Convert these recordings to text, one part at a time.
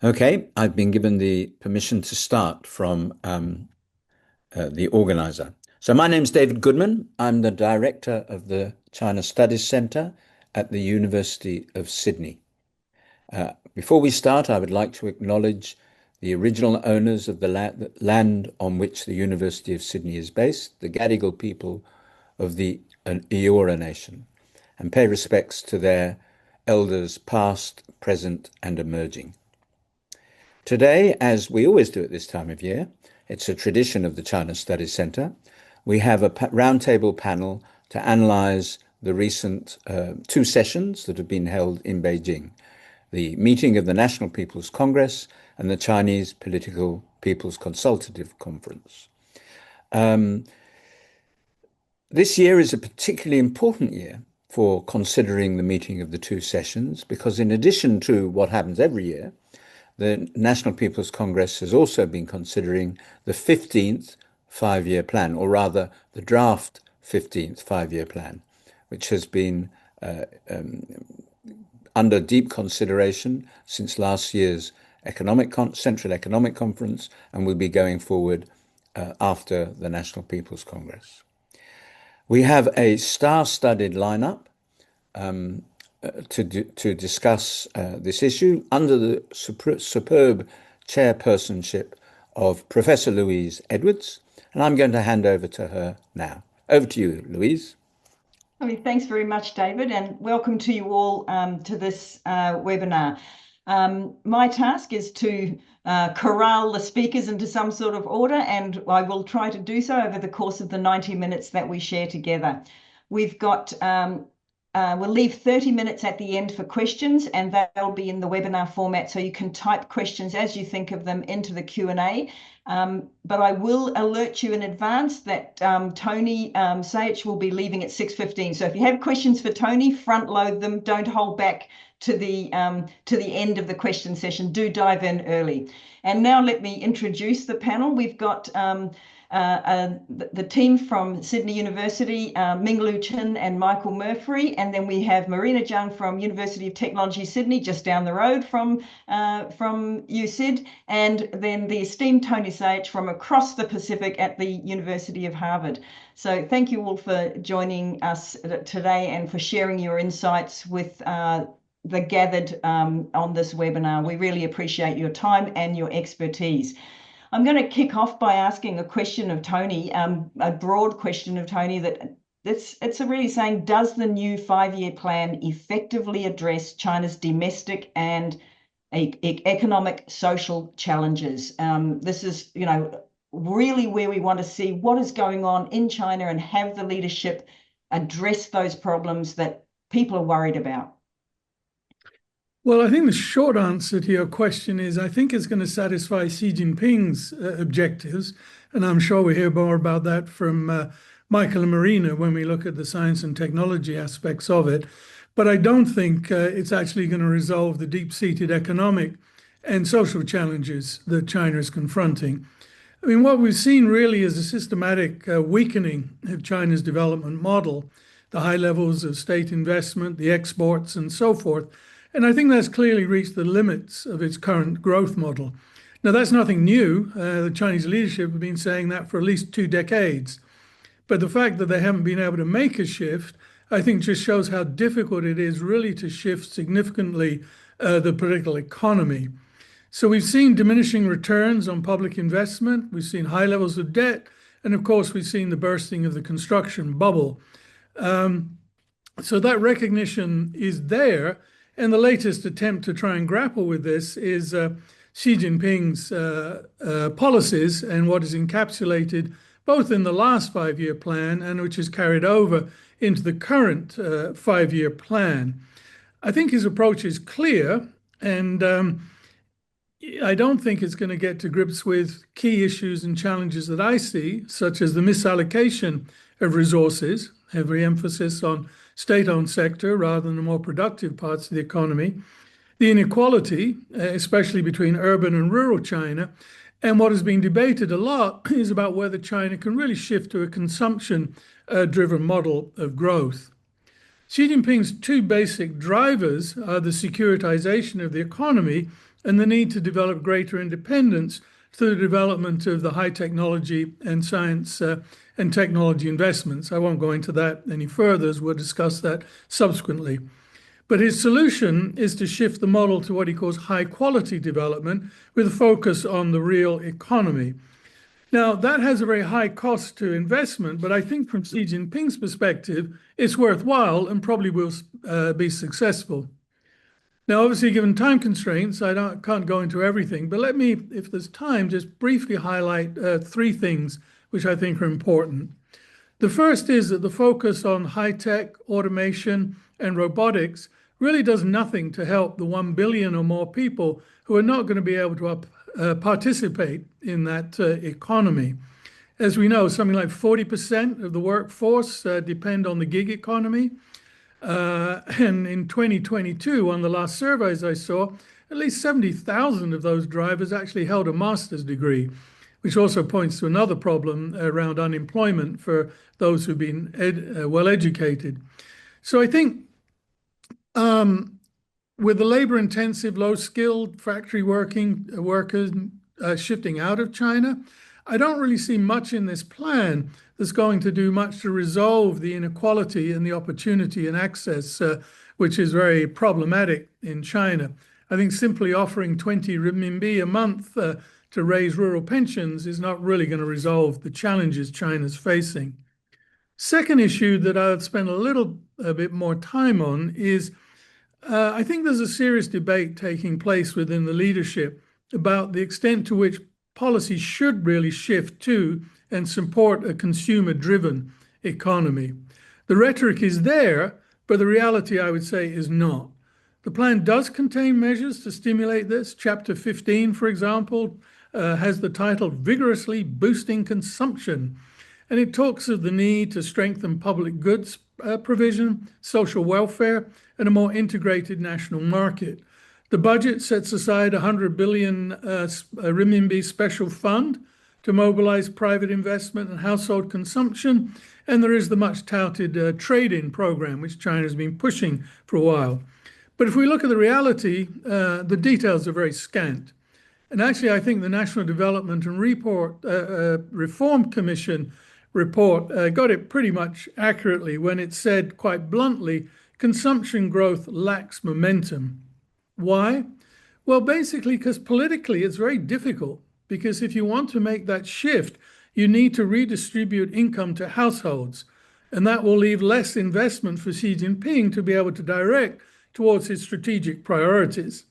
Okay, I've been given the permission to start from the organizer. So my name's David Goodman. I'm the director of the China Studies Centre at the University of Sydney. Before we start, I would like to acknowledge the original owners of the land on which the University of Sydney is based, the Gadigal people of the Eora Nation, and pay respects to their elders past, present, and emerging. Today, as we always do at this time of year, it's a tradition of the China Studies Centre, we have a roundtable panel to analyse the recent two sessions that have been held in Beijing, the meeting of the National People's Congress and the Chinese Political People's Consultative Conference. This year is a particularly important year for considering the meeting of the two sessions because in addition to what happens every year, the National People's Congress has also been considering the 15th five-year plan, or rather the draft 15th five-year plan, which has been under deep consideration since last year's Central Economic Conference and will be going forward after the National People's Congress. We have a star-studded lineup to discuss this issue under the superb chairpersonship of Professor Louise Edwards, and I'm going to hand over to her now. Over to you, Louise. Thanks very much, David, and welcome to you all to this webinar. My task is to corral the speakers into some sort of order, and I will try to do so over the course of the 90 minutes that we share together. We've got we'll leave 30 minutes at the end for questions, and they'll be in the webinar format, so you can type questions as you think of them into the Q&A. But I will alert you in advance that Tony Saich will be leaving at 6:15. So if you have questions for Tony, front load them. Don't hold back to the end of the question session. Do dive in early. And now let me introduce the panel. We've got the team from Sydney University, Ming-Lu Chin and Michael Murphy, and then we have Marina Zhang from University of Technology Sydney, just down the road from USyd, and then the esteemed Tony Saich from across the Pacific at the University of Harvard. So thank you all for joining us today and for sharing your insights with the gathered on this webinar. We really appreciate your time and your expertise. I'm going to kick off by asking a question of Tony, a broad question of Tony that it's really saying, does the new five-year plan effectively address China's domestic and economic social challenges? This is, really where we want to see what is going on in China and have the leadership address those problems that people are worried about. Well, I think the short answer to your question is I think it's going to satisfy Xi Jinping's objectives. And I'm sure we'll hear more about that from Michael and Marina when we look at the science and technology aspects of it. But I don't think it's actually going to resolve the deep-seated economic and social challenges that China is confronting. I mean, what we've seen really is a systematic weakening of China's development model, the high levels of state investment, the exports, and so forth. And I think that's clearly reached the limits of its current growth model. Now, that's nothing new. The Chinese leadership have been saying that for at least 2 decades. But the fact that they haven't been able to make a shift, I think just shows how difficult it is really to shift significantly the political economy. So we've seen diminishing returns on public investment. We've seen high levels of debt. And of course, we've seen the bursting of the construction bubble. So that recognition is there. And the latest attempt to try and grapple with this is Xi Jinping's policies and what is encapsulated both in the last five-year plan and which is carried over into the current five-year plan. I think his approach is clear, and I don't think it's going to get to grips with key issues and challenges that I see, such as the misallocation of resources, heavy emphasis on state-owned sector rather than the more productive parts of the economy, the inequality, especially between urban and rural China, and what has been debated a lot is about whether China can really shift to a consumption-driven model of growth. Xi Jinping's two basic drivers are the securitization of the economy and the need to develop greater independence through the development of the high technology and science and technology investments. I won't go into that any further, as we'll discuss that subsequently. But his solution is to shift the model to what he calls high quality development with a focus on the real economy. Now, that has a very high cost to investment, but I think from Xi Jinping's perspective, it's worthwhile and probably will be successful. Now, obviously, given time constraints, can't go into everything, but let me, if there's time, just briefly highlight three things which I think are important. The first is that the focus on high-tech, automation, and robotics really does nothing to help the 1 billion or more people who are not going to be able to participate in that economy. As we know, something like 40% of the workforce depend on the gig economy. And in 2022, on the last surveys I saw, at least 70,000 of those drivers actually held a master's degree, which also points to another problem around unemployment for those who've been well educated. So I think with the labor-intensive, low-skilled factory workers shifting out of China, I don't really see much in this plan that's going to do much to resolve the inequality and the opportunity and access, which is very problematic in China. I think simply offering 20 renminbi a month to raise rural pensions is not really going to resolve the challenges China's facing. Second issue that I'll spend a bit more time on is I think there's a serious debate taking place within the leadership about the extent to which policy should really shift to and support a consumer-driven economy. The rhetoric is there, but the reality, I would say, is not. The plan does contain measures to stimulate this. Chapter 15, for example, has the title Vigorously Boosting Consumption, and it talks of the need to strengthen public goods provision, social welfare, and a more integrated national market. The budget sets aside 100 billion renminbi special fund to mobilize private investment and household consumption, and there is the much touted trade-in program, which China has been pushing for a while. But if we look at the reality, the details are very scant. And actually, I think the National Development and Reform Commission report got it pretty much accurately when it said, quite bluntly, consumption growth lacks momentum. Why? Well, basically, because politically it's very difficult. Because if you want to make that shift, you need to redistribute income to households. And that will leave less investment for Xi Jinping to be able to direct towards his strategic priorities.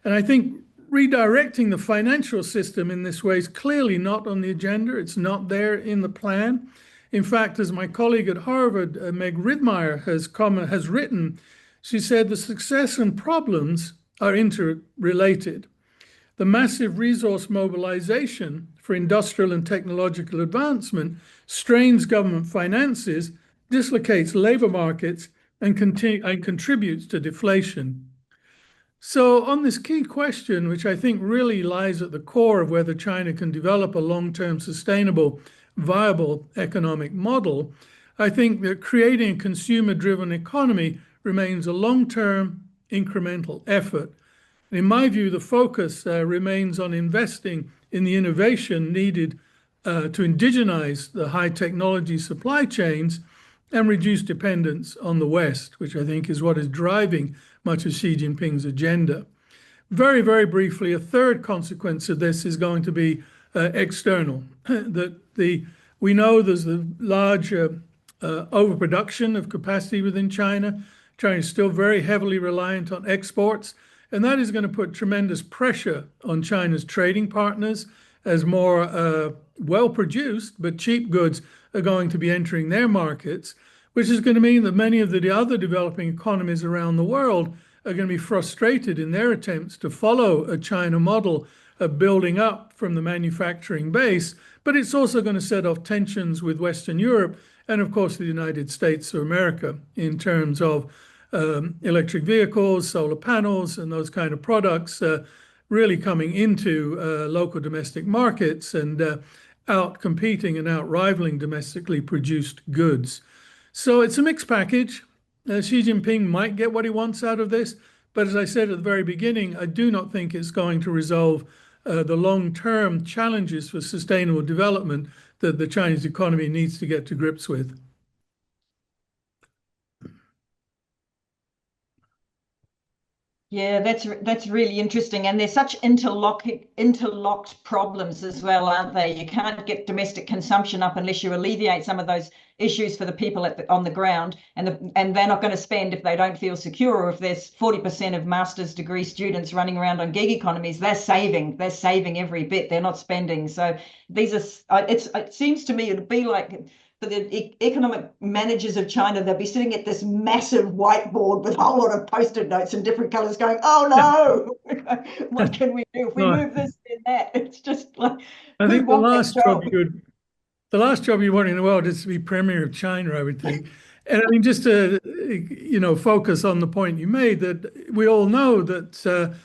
And I think redirecting the financial system in this way is clearly not on the agenda. It's not there in the plan. In fact, as my colleague at Harvard, Meg Ridmeyer, has written, she said the success and problems are interrelated. The massive resource mobilization for industrial and technological advancement strains government finances, dislocates labor markets, and contributes to deflation. So on this key question, which I think really lies at the core of whether China can develop a long-term sustainable, viable economic model, I think that creating a consumer-driven economy remains a long-term incremental effort. In my view, the focus remains on investing in the innovation needed to indigenize the high technology supply chains and reduce dependence on the West, which I think is what is driving much of Xi Jinping's agenda. Very, very briefly, a third consequence of this is going to be external. We know there's the large overproduction of capacity within China. China is still very heavily reliant on exports, and that is going to put tremendous pressure on China's trading partners as more well-produced but cheap goods are going to be entering their markets, which is going to mean that many of the other developing economies around the world are going to be frustrated in their attempts to follow a China model of building up from the manufacturing base, but it's also going to set off tensions with Western Europe and, of course, the United States of America in terms of electric vehicles, solar panels, and those kind of products really coming into local domestic markets and out-competing and out-rivaling domestically produced goods. So it's a mixed package. Xi Jinping might get what he wants out of this, but as I said at the very beginning, I do not think it's going to resolve the long-term challenges for sustainable development that the Chinese economy needs to get to grips with. Yeah, that's really interesting, and they're such interlocked problems as well, aren't they? You can't get domestic consumption up unless you alleviate some of those issues for the people on the ground, and they're not going to spend if they don't feel secure, or if there's 40% of master's degree students running around on gig economies, they're saving every bit, they're not spending. So these are it seems to me it'd be like for the economic managers of China, they'll be sitting at this massive whiteboard with a whole lot of post-it notes in different colors going, oh no, what can we do? If we No, move this and that, it's just like, I who think the wants that last job job? the last job you want in the world is to be Premier of China, I would think. And I mean, just to, focus on the point you made that we all know that,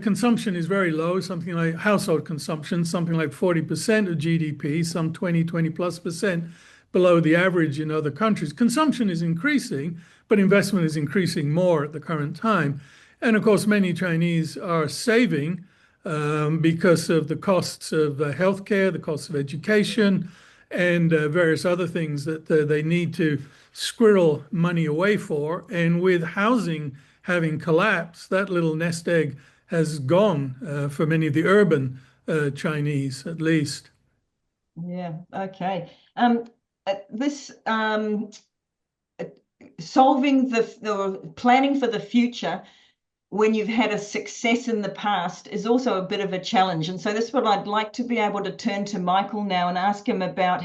consumption is very low, something like household consumption, something like 40% of GDP, some 20 plus percent below the average in other countries. Consumption is increasing, but investment is increasing more at the current time. And of course, many Chinese are saving because of the costs of healthcare, the costs of education, and various other things that they need to squirrel money away for. And with housing having collapsed, that little nest egg has gone for many of the urban Chinese, at least. Yeah, okay. This solving the planning for the future when you've had a success in the past is also a bit of a challenge. And so this is what I'd like to be able to turn to Michael now and ask him about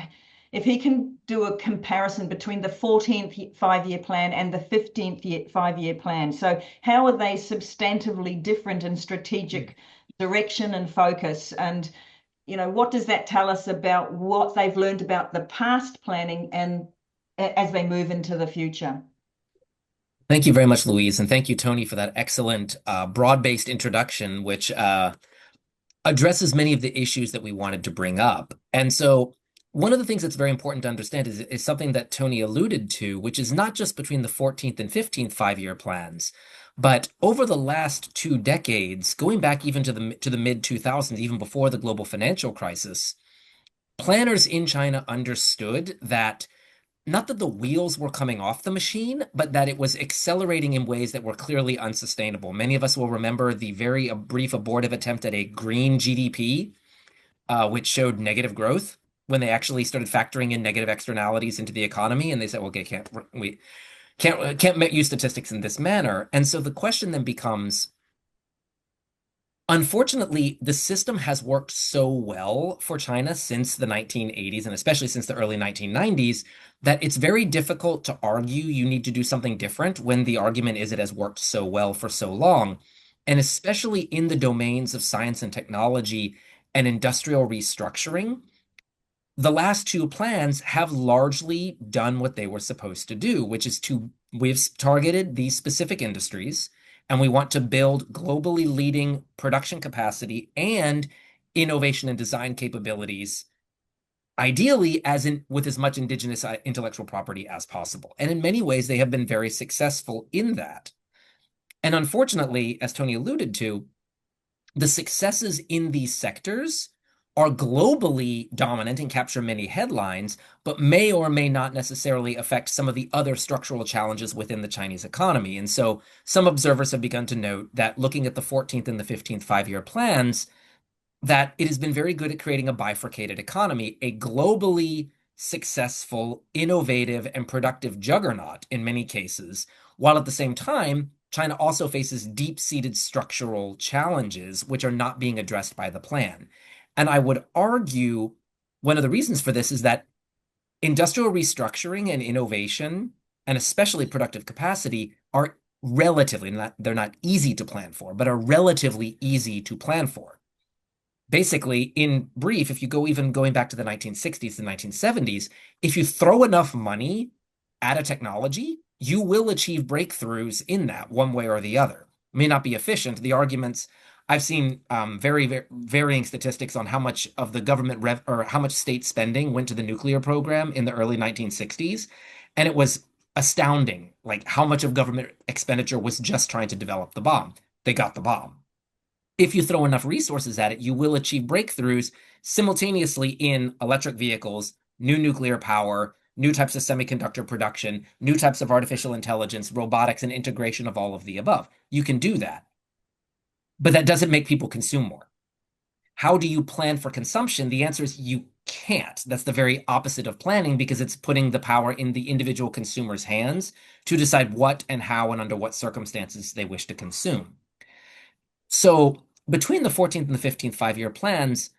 if he can do a comparison between the 14th 5-year plan and the 15th 5-year plan. So how are they substantively different in strategic direction and focus? And what does that tell us about what they've learned about the past planning and as they move into the future? Thank you very much, Louise, and thank you, Tony, for that excellent broad-based introduction, which addresses many of the issues that we wanted to bring up. And so one of the things that's very important to understand is something that Tony alluded to, which is not just between the 14th and 15th 5-year plans, but over the last 2 decades, going back even to the mid-2000s, even before the global financial crisis, planners in China understood that not that the wheels were coming off the machine, but that it was accelerating in ways that were clearly unsustainable. Many of us will remember the very brief abortive attempt at a green GDP, which showed negative growth when they actually started factoring in negative externalities into the economy. And they said, well, okay, we can't use statistics in this manner. And so the question then becomes, unfortunately, the system has worked so well for China since the 1980s, and especially since the early 1990s, that it's very difficult to argue you need to do something different when the argument is it has worked so well for so long. And especially in the domains of science and technology and industrial restructuring, the last 2 plans have largely done what they were supposed to do, which is we've targeted these specific industries, and we want to build globally leading production capacity and innovation and design capabilities, ideally with as much indigenous intellectual property as possible. And in many ways, they have been very successful in that. And unfortunately, as Tony alluded to, the successes in these sectors are globally dominant and capture many headlines, but may or may not necessarily affect some of the other structural challenges within the Chinese economy. And so some observers have begun to note that looking at the 14th and the 15th 5-year plans, that it has been very good at creating a bifurcated economy, a globally successful, innovative, and productive juggernaut in many cases, while at the same time, China also faces deep-seated structural challenges which are not being addressed by the plan. And I would argue one of the reasons for this is that industrial restructuring and innovation, and especially productive capacity, are they're not easy to plan for, but are relatively easy to plan for. Basically, in brief, if you go even going back to the 1960s, the 1970s, if you throw enough money at a technology, you will achieve breakthroughs in that one way or the other. It may not be efficient. The arguments I've seen very varying statistics on how much of the government or how much state spending went to the nuclear program in the early 1960s, and it was astounding, like how much of government expenditure was just trying to develop the bomb. They got the bomb. If you throw enough resources at it, you will achieve breakthroughs simultaneously in electric vehicles, new nuclear power, new types of semiconductor production, new types of artificial intelligence, robotics, and integration of all of the above. You can do that. But that doesn't make people consume more. How do you plan for consumption? The answer is you can't. That's the very opposite of planning because it's putting the power in the individual consumer's hands to decide what and how and under what circumstances they wish to consume. So between the 14th and the 15th five-year plans,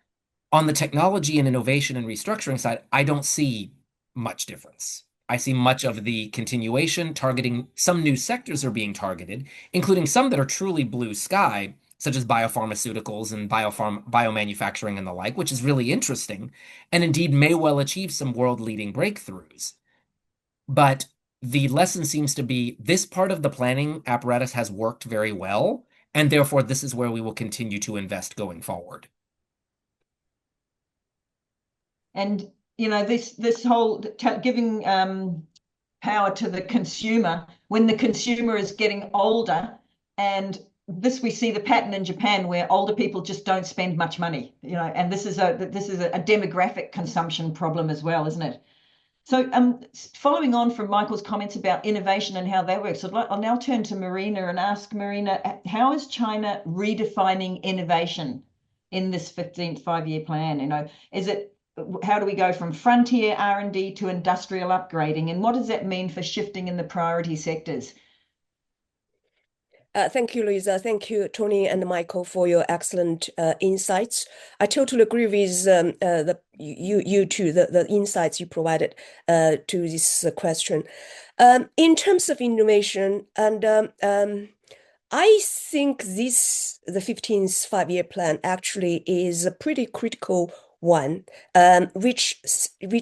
on the technology and innovation and restructuring side, I don't see much difference. I see much of the continuation targeting some new sectors are being targeted, including some that are truly blue sky, such as biopharmaceuticals and biomanufacturing and the like, which is really interesting, and indeed may well achieve some world-leading breakthroughs. But the lesson seems to be this part of the planning apparatus has worked very well, and therefore this is where we will continue to invest going forward. And this whole giving power to the consumer when the consumer is getting older, and this we see the pattern in Japan where older people just don't spend much money, and this is a demographic consumption problem as well, isn't it? So following on from Michael's comments about innovation and how that works, I'll now turn to Marina and ask Marina, how is China redefining innovation in this 15th five-year plan? How do we go from frontier R&D to industrial upgrading? And what does that mean for shifting in the priority sectors? Thank you, Louisa. Thank you, Tony and Michael, for your excellent insights. I totally agree with you two, the insights you provided to this question. In terms of innovation, and I think the 15th five-year plan actually is a pretty critical one, which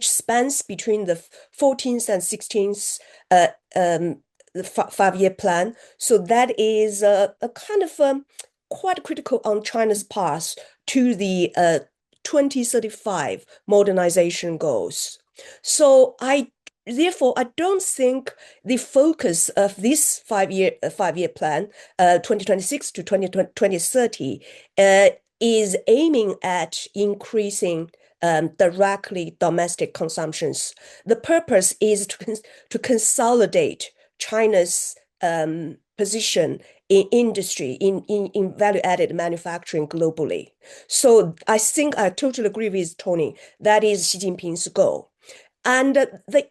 spans between the 14th and 16th the five-year plan. So that is a kind of quite critical on China's path to the 2035 modernization goals. So therefore, I don't think the focus of this five-year plan, 2026 to 2030, is aiming at increasing directly domestic consumptions. The purpose is to consolidate China's position in industry, in value-added manufacturing globally. So I think I totally agree with Tony. That is Xi Jinping's goal. And the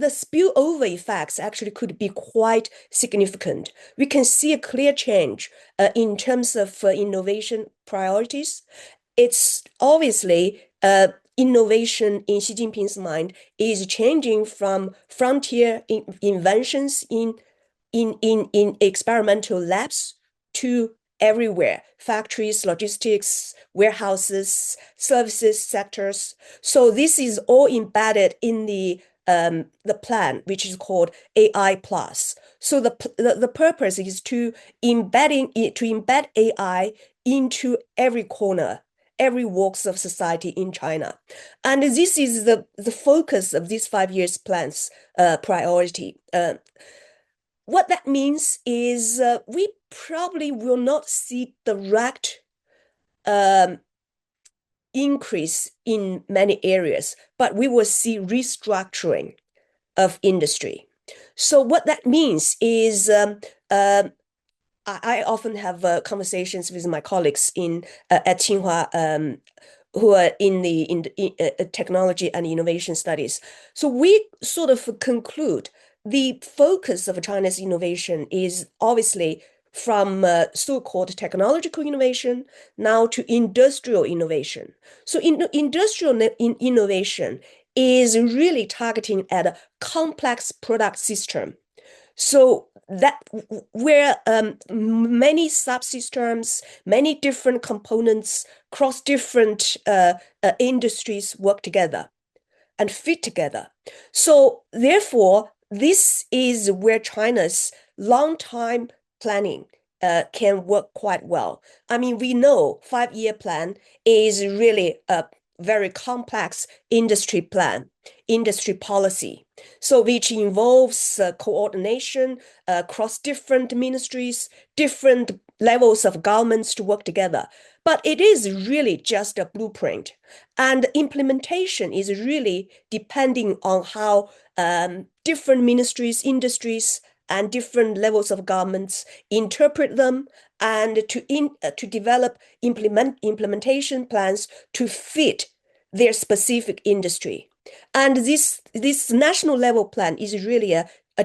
spillover effects actually could be quite significant. We can see a clear change in terms of innovation priorities. It's obviously innovation in Xi Jinping's mind is changing from frontier inventions in experimental labs to everywhere, factories, logistics, warehouses, services sectors. So this is all embedded in the plan, which is called AI Plus. So the purpose is to embed AI into every corner, every walks of society in China. And this is the focus of this 5 years plan's priority. What that means is we probably will not see direct increase in many areas, but we will see restructuring of industry. So what that means is I often have conversations with my colleagues at Tsinghua who are in technology and innovation studies. So we sort of conclude the focus of China's innovation is obviously from so-called technological innovation now to industrial innovation. So industrial innovation is really targeting at a complex product system. So that where many subsystems, many different components across different industries work together and fit together. So therefore, this is where China's long-time planning can work quite well. I mean, we know 5 year plan is really very complex industry plan, industry policy. So which involves coordination across different ministries, different levels of governments to work together. But it is really just a blueprint. And implementation is really depending on how different ministries, industries, and different levels of governments interpret them and to develop implementation plans to fit their specific industry. And this national level plan is really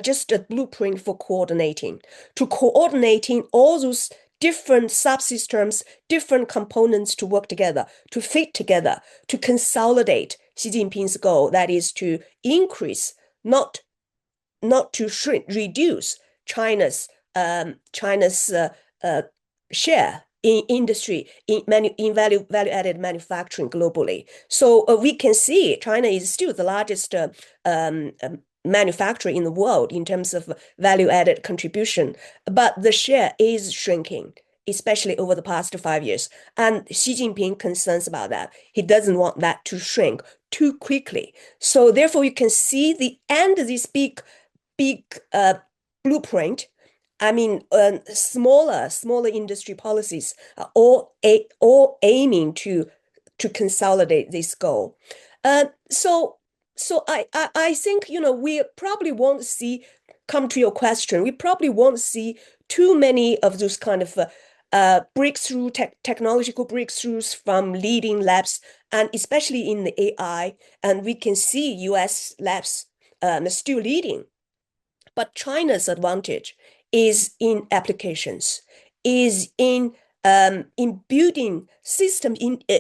just a blueprint for coordinating, to coordinating all those different subsystems, different components to work together, to fit together, to consolidate Xi Jinping's goal, that is to increase, not to shrink, reduce China's share in industry in value added manufacturing globally. So we can see China is still the largest manufacturer in the world in terms of value added contribution, but the share is shrinking, especially over the past 5 years. And Xi Jinping concerns about that. He doesn't want that to shrink too quickly. So therefore, you can see the end of this big blueprint. I mean, smaller industry policies are all aiming to consolidate this goal. So I think, we probably won't see, come to your question, we probably won't see too many of those kind of technological breakthroughs from leading labs, and especially in the AI. And we can see US labs still leading. But China's advantage is in applications, is in building system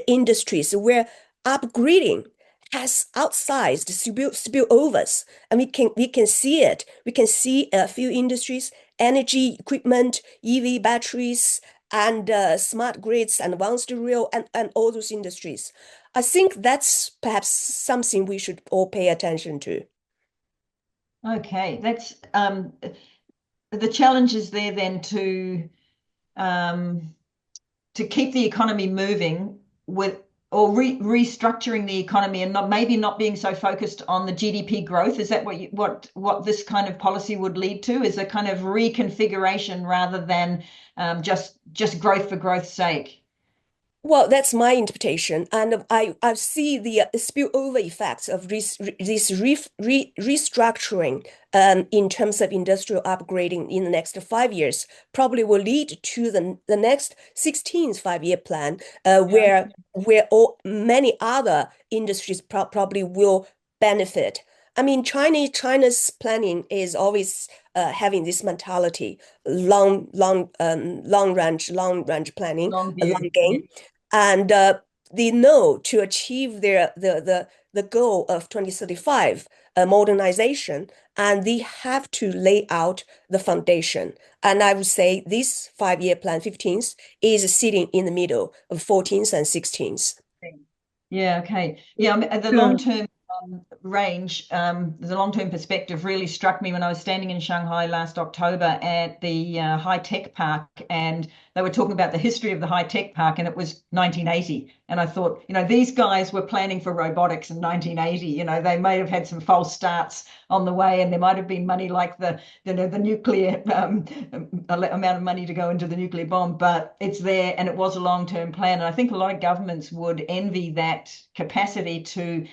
industries where upgrading has outsized spillovers, and we can see it. We can see a few industries, energy equipment, EV batteries, and smart grids, and advanced rail, and all those industries. I think that's perhaps something we should all pay attention to. Okay, that's the challenge is there then to keep the economy moving with or restructuring the economy and maybe not being so focused on the GDP growth. Is that what this kind of policy would lead to? Is a kind of reconfiguration rather than just growth for growth's sake? Well, that's my interpretation, and I see the spillover effects of this restructuring in terms of industrial upgrading in the next 5 years probably will lead to the next 16th five-year plan, where many other industries probably will benefit. I mean, China's planning is always having this mentality, long range planning, Long a view. long game. And they know to achieve the goal of 2035 modernization, and they have to lay out the foundation. And I would say this five-year plan, 15th, is sitting in the middle of 14th and 16th. Yeah, okay. Yeah, I mean, the long-term range, the long-term perspective really struck me when I was standing in Shanghai last October at the high-tech park, and they were talking about the history of the high-tech park, and it was 1980. And I thought, these guys were planning for robotics in 1980. They may have had some false starts on the way, and there might have been money like the nuclear amount of money to go into the nuclear bomb, but it's there, and it was a long-term plan. And I think a lot of governments would envy that capacity to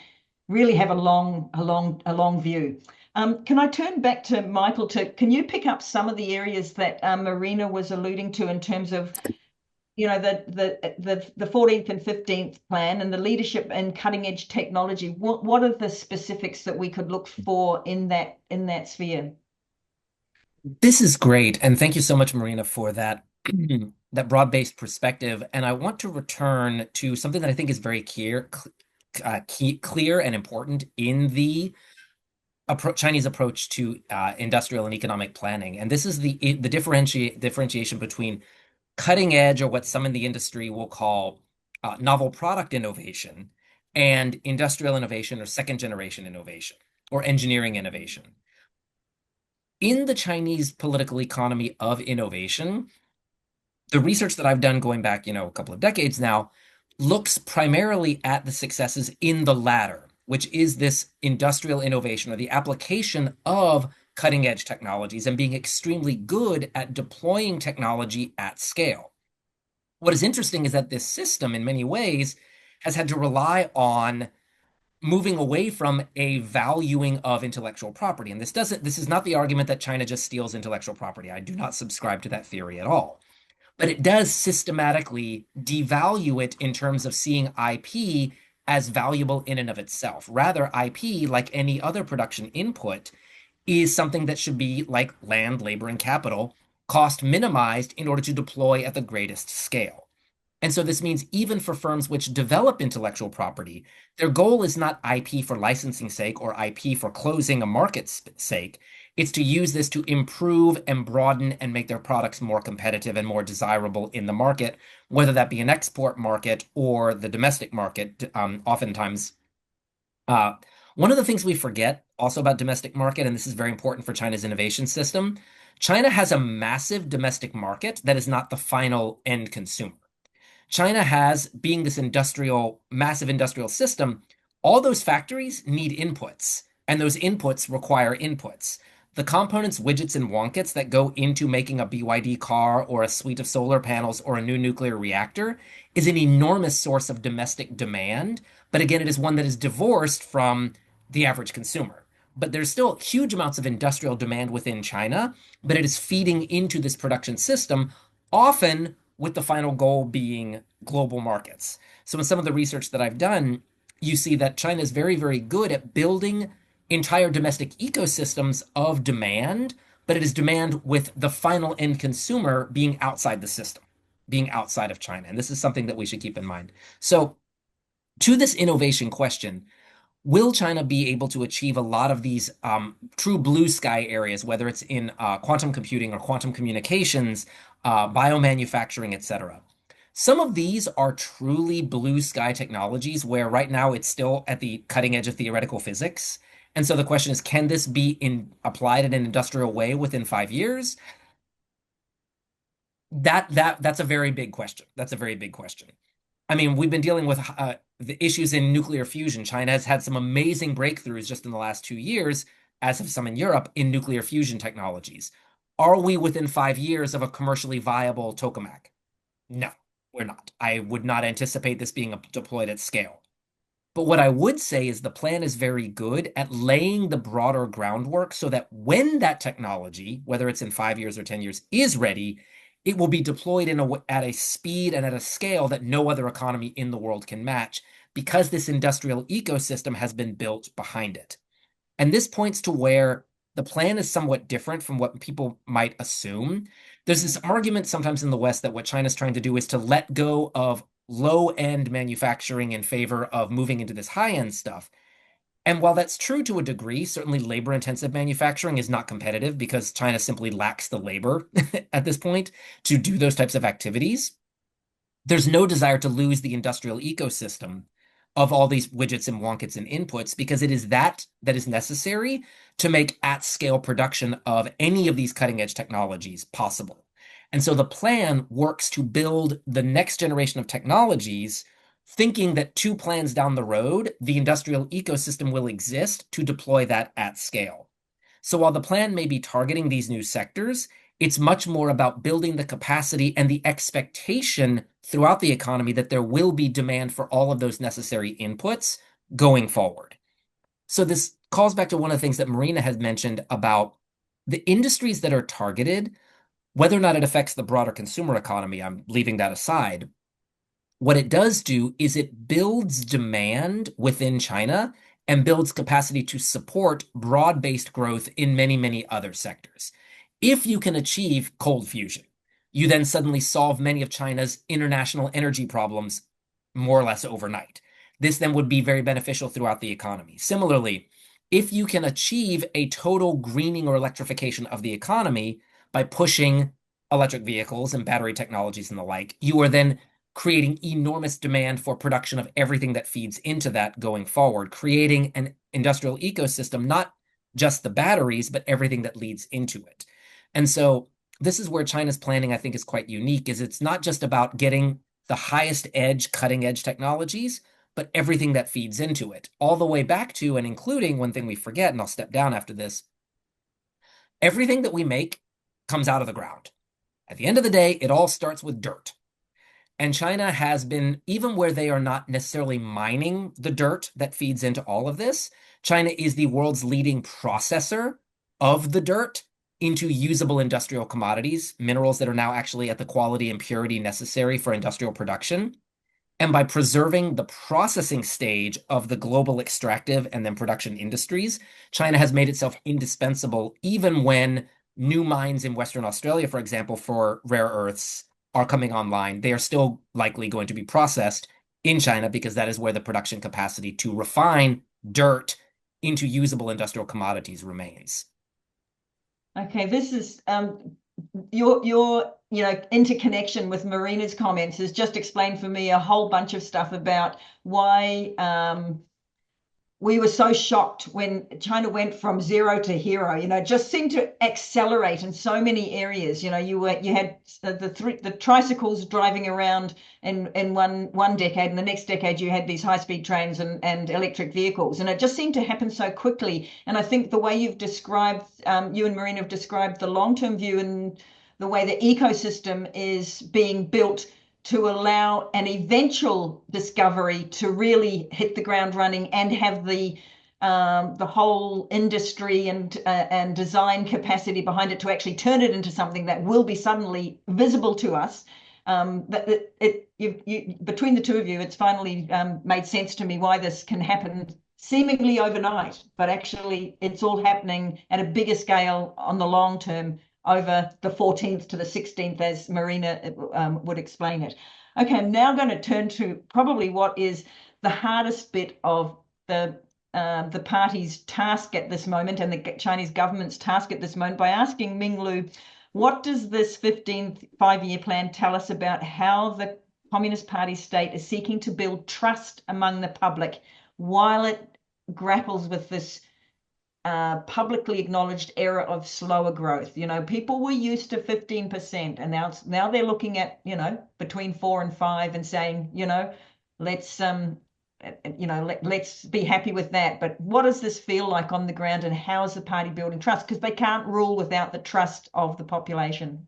really have a long view. Can I turn back to Michael? Can you pick up some of the areas that Marina was alluding to in terms of, the 14th and 15th plan and the leadership and cutting edge technology? What are the specifics that we could look for in that sphere? This is great, and thank you so much, Marina, for that that broad-based perspective. And I want to return to something that I think is very clear and important in the Chinese approach to industrial and economic planning. And this is the differentiation between cutting edge, or what some in the industry will call novel product innovation, and industrial innovation, or second generation innovation, or engineering innovation. In the Chinese political economy of innovation, the research that I've done going back, a couple of decades now, looks primarily at the successes in the latter, which is this industrial innovation or the application of cutting edge technologies and being extremely good at deploying technology at scale. What is interesting is that this system, in many ways, has had to rely on moving away from a valuing of intellectual property. And this is not the argument that China just steals intellectual property. I do not subscribe to that theory at all. But it does systematically devalue it in terms of seeing IP as valuable in and of itself. Rather, IP, like any other production input, is something that should be like land, labor, and capital, cost minimized in order to deploy at the greatest scale. And so this means even for firms which develop intellectual property, their goal is not IP for licensing sake or IP for closing a market's sake. It's to use this to improve and broaden and make their products more competitive and more desirable in the market, whether that be an export market or the domestic market. Oftentimes, one of the things we forget also about domestic market, and this is very important for China's innovation system, China has a massive domestic market that is not the final end consumer. China has, being this massive industrial system, all those factories need inputs, and those inputs require inputs. The components, widgets, and wonkets that go into making a BYD car or a suite of solar panels or a new nuclear reactor is an enormous source of domestic demand. But again, it is one that is divorced from the average consumer. But there's still huge amounts of industrial demand within China, but it is feeding into this production system, often with the final goal being global markets. So in some of the research that I've done, you see that China is very, very good at building entire domestic ecosystems of demand, but it is demand with the final end consumer being outside the system, being outside of China. And this is something that we should keep in mind. So to this innovation question, will China be able to achieve a lot of these true blue sky areas, whether it's in quantum computing or quantum communications, biomanufacturing, et cetera? Some of these are truly blue sky technologies where right now it's still at the cutting edge of theoretical physics. And so the question is, can this be applied in an industrial way within 5 years? That's a very big question. That's a very big question. I mean, we've been dealing with the issues in nuclear fusion. China has had some amazing breakthroughs just in the last 2 years, as have some in Europe, in nuclear fusion technologies. Are we within 5 years of a commercially viable tokamak? No, we're not. I would not anticipate this being deployed at scale. But what I would say is the plan is very good at laying the broader groundwork so that when that technology, whether it's in 5 years or 10 years, is ready, it will be deployed at a speed and at a scale that no other economy in the world can match because this industrial ecosystem has been built behind it. And this points to where the plan is somewhat different from what people might assume. There's this argument sometimes in the West that what China's trying to do is to let go of low-end manufacturing in favor of moving into this high-end stuff. And while that's true to a degree, certainly labor-intensive manufacturing is not competitive because China simply lacks the labor at this point to do those types of activities. There's no desire to lose the industrial ecosystem of all these widgets and wonkets and inputs because it is that is necessary to make at-scale production of any of these cutting-edge technologies possible. And so the plan works to build the next generation of technologies thinking that 2 plans down the road, the industrial ecosystem will exist to deploy that at scale. So while the plan may be targeting these new sectors, it's much more about building the capacity and the expectation throughout the economy that there will be demand for all of those necessary inputs going forward. So this calls back to one of the things that Marina has mentioned about the industries that are targeted, whether or not it affects the broader consumer economy, I'm leaving that aside. What it does do is it builds demand within China and builds capacity to support broad-based growth in many, many other sectors. If you can achieve cold fusion, you then suddenly solve many of China's international energy problems more or less overnight. This then would be very beneficial throughout the economy. Similarly, if you can achieve a total greening or electrification of the economy by pushing electric vehicles and battery technologies and the like, you are then creating enormous demand for production of everything that feeds into that going forward, creating an industrial ecosystem, not just the batteries, but everything that leads into it. And so this is where China's planning, I think, is quite unique, is it's not just about getting the highest edge, cutting edge technologies, but everything that feeds into it, all the way back to and including one thing we forget, and I'll step down after this, everything that we make comes out of the ground. At the end of the day, it all starts with dirt. And China has been, even where they are not necessarily mining the dirt that feeds into all of this, China is the world's leading processor of the dirt into usable industrial commodities, minerals that are now actually at the quality and purity necessary for industrial production. And by preserving the processing stage of the global extractive and then production industries, China has made itself indispensable even when new mines in Western Australia, for example, for rare earths are coming online. They are still likely going to be processed in China because that is where the production capacity to refine dirt into usable industrial commodities remains. Okay, this is your interconnection with Marina's comments has just explained for me a whole bunch of stuff about why we were so shocked when China went from zero to hero. It just seemed to accelerate in so many areas. You had the tricycles driving around in one decade, and the next decade you had these high-speed trains and electric vehicles, and it just seemed to happen so quickly. And I think the way you've described, you and Marina have described the long-term view and the way the ecosystem is being built to allow an eventual discovery to really hit the ground running and have the whole industry and design capacity behind it to actually turn it into something that will be suddenly visible to us. Between the two of you, it's finally made sense to me why this can happen seemingly overnight, but actually it's all happening at a bigger scale on the long term over the 14th to the 16th, as Marina would explain it. Okay, I'm now going to turn to probably what is the hardest bit of the party's task at this moment and the Chinese government's task at this moment by asking Minglu, what does this 15th five-year plan tell us about how the Communist Party state is seeking to build trust among the public while it grapples with this publicly acknowledged era of slower growth? People were used to 15%, and now they're looking at between 4 and 5 and saying let's let's be happy with that. But what does this feel like on the ground, and how is the party building trust? Because they can't rule without the trust of the population.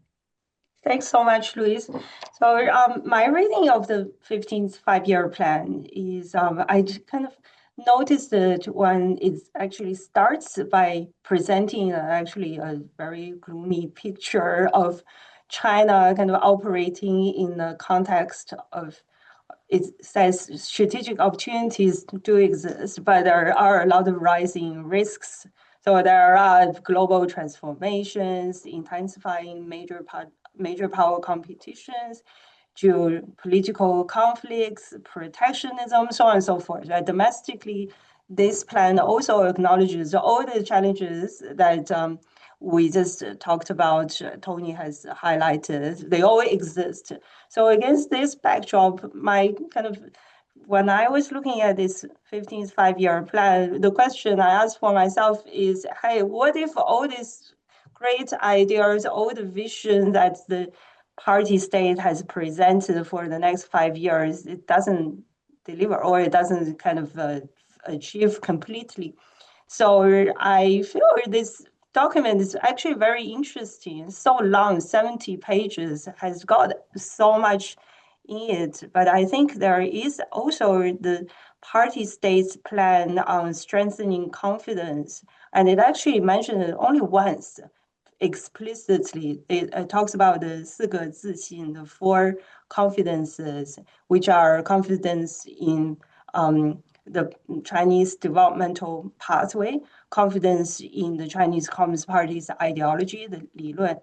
Thanks so much, Louise. So my reading of the 15th five-year plan is I kind of noticed that when it actually starts by presenting actually a very gloomy picture of China kind of operating in the context of, it says strategic opportunities do exist, but there are a lot of rising risks. So there are global transformations, intensifying major power competitions, geopolitical conflicts, protectionism, so on and so forth. Right? Domestically, this plan also acknowledges all the challenges that we just talked about, Tony has highlighted. They all exist. So against this backdrop, when I was looking at this 15th five-year plan, the question I asked for myself is, hey, what if all these great ideas, all the vision that the party state has presented for the next 5 years, it doesn't deliver, or it doesn't kind of achieve completely? So I feel this document is actually very interesting. It's so long, 70 pages, has got so much in it. But I think there is also the party state's plan on strengthening confidence. And it actually mentioned it only once explicitly. It talks about the 四个自信, the 4 confidences, which are confidence in the Chinese developmental pathway, confidence in the Chinese Communist Party's ideology, the 理论,